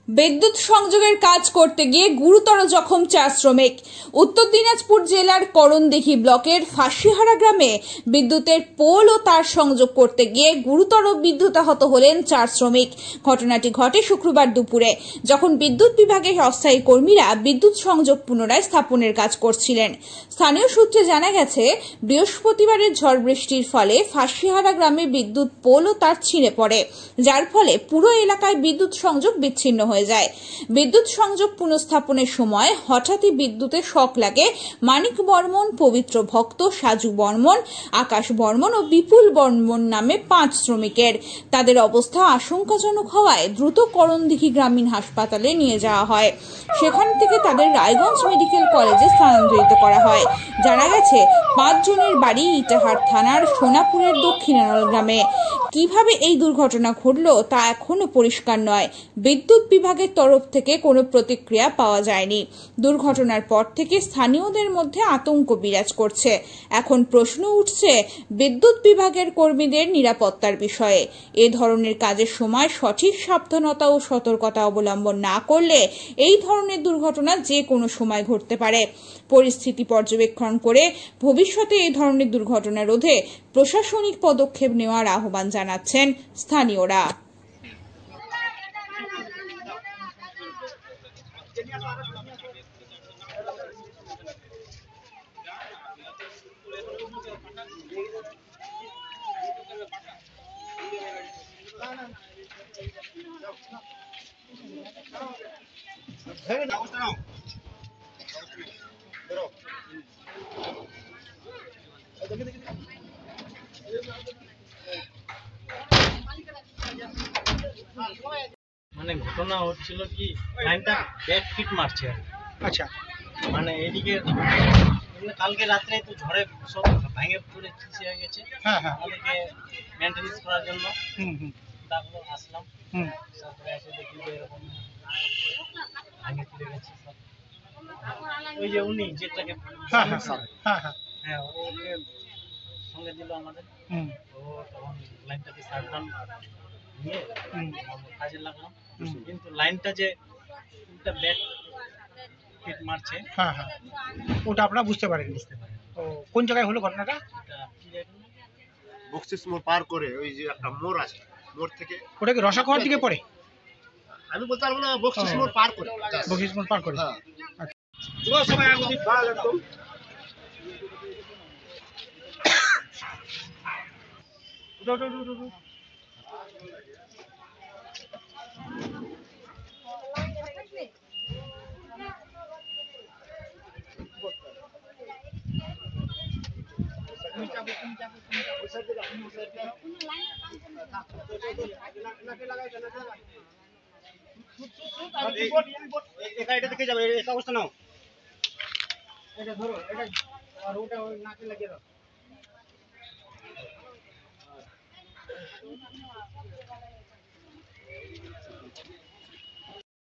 বিদ্যুৎ সংযোগের কাজ করতে গিয়ে গুরুতর জখম 4 শ্রমিক। উত্তর দিনাজপুর জেলার করণদিঘি ব্লকের ফাঁসিহারা গ্রামে বিদ্যুতের পোল ও তার সংযোগ করতে গিয়ে গুরুতর বিদ্যুতাহত হলেন 4 শ্রমিক। ঘটনাটি ঘটে শুক্রবার দুপুরে, যখন বিদ্যুৎ বিভাগের অস্থায়ী কর্মীরা বিদ্যুৎ সংযোগ পুনরায় স্থাপনের কাজ করছিলেন। স্থানীয় সূত্রে জানা গেছে, বৃহস্পতিবারের ঝড় বৃষ্টির ফলে ফাঁসিহারা গ্রামে বিদ্যুৎ পোল ও তার ছিঁড়ে পড়ে, যার ফলে পুরো এলাকায় বিদ্যুৎ সংযোগ বিচ্ছিন্ন হয়ে যায়। বিদ্যুৎ সংযোগ পুনঃস্থাপনের সময় হঠাৎই বিদ্যুতে শক লাগে মানিক বর্মন, পবিত্র ভক্ত, সাজু বর্মন, আকাশ বর্মন ও বিপুল বর্মন নামে 5 শ্রমিকের। তাদের অবস্থা আশঙ্কাজনক হওয়ায় দ্রুত করণদিঘি গ্রামীণ হাসপাতালে নিয়ে যাওয়া হয়। সেখান থেকে তাদের রায়গঞ্জ মেডিকেল কলেজে স্থানান্তরিত করা হয়। জানা গেছে, 5 জনের বাড়ি ইটাহার থানার সোনাপুরের দক্ষিণানল গ্রামে। কিভাবে এই দুর্ঘটনা ঘটল তা এখনো পরিষ্কার নয়। বিদ্যুৎ বিভাগের তরফ থেকে কোনো প্রতিক্রিয়া পাওয়া যায়নি। দুর্ঘটনার পর থেকে স্থানীয়দের মধ্যে আতঙ্ক বিরাজ করছে। এখন প্রশ্ন উঠছে বিদ্যুৎ বিভাগের কর্মীদের নিরাপত্তার বিষয়ে। এ ধরনের কাজের সময় সঠিক সাবধানতা ও সতর্কতা অবলম্বন না করলে এই ধরনের দুর্ঘটনা যে কোনো সময় ঘটতে পারে। পরিস্থিতি পর্যবেক্ষণ করে ভবিষ্যতে এই ধরনের দুর্ঘটনা রোধে প্রশাসনিক পদক্ষেপ নেওয়ার আহ্বান জানাচ্ছেন স্থানীয়রা। মানে ঘটনা হচ্ছিল কি, লাইনটা ব্যাক ফিট মারছে। আচ্ছা, মানে এদিকে কালকে রাত্রে তো ঝড়ে সব ভেঙে পড়ে চিচে হয়ে গেছে। হ্যাঁ হ্যাঁ, আমাদেরকে মেনটেন্স করার জন্য তারপর আসলাম। তারপরে এসে দেখি যে এরকম ভেঙে পড়ে গেছে সব। ওই যে উনি যেটাকে হ্যাঁ ওকে সঙ্গে দিল আমাদের। ও তখন লাইনটাকে সাবধান নিয়ে কাজে লাগলাম। কিন্তু লাইনটা যে ব্যাক ফিট মারছে, হ্যাঁ হ্যাঁ, ওটা আপনারা বুঝতে পারেন। ও কোন জায়গায় হলো ঘটনাটা? বকশিস মোড় পার করে ওই যে একটা মোড় আছে, মোড় থেকে ওটা কি রসাখোয়ার দিকে পড়ে? আমি বলতে পারবো না, বকশিস মোড় পার করে। বকশিস মোড় পার করে। হ্যাঁ, আচ্ছা, সবাই আগুন ভালো একদম। এটা দেখে যাবে, এই অবস্থা নাও, এটা ধরো, এটা আর ওটা নাকে লাগিয়ে দাও।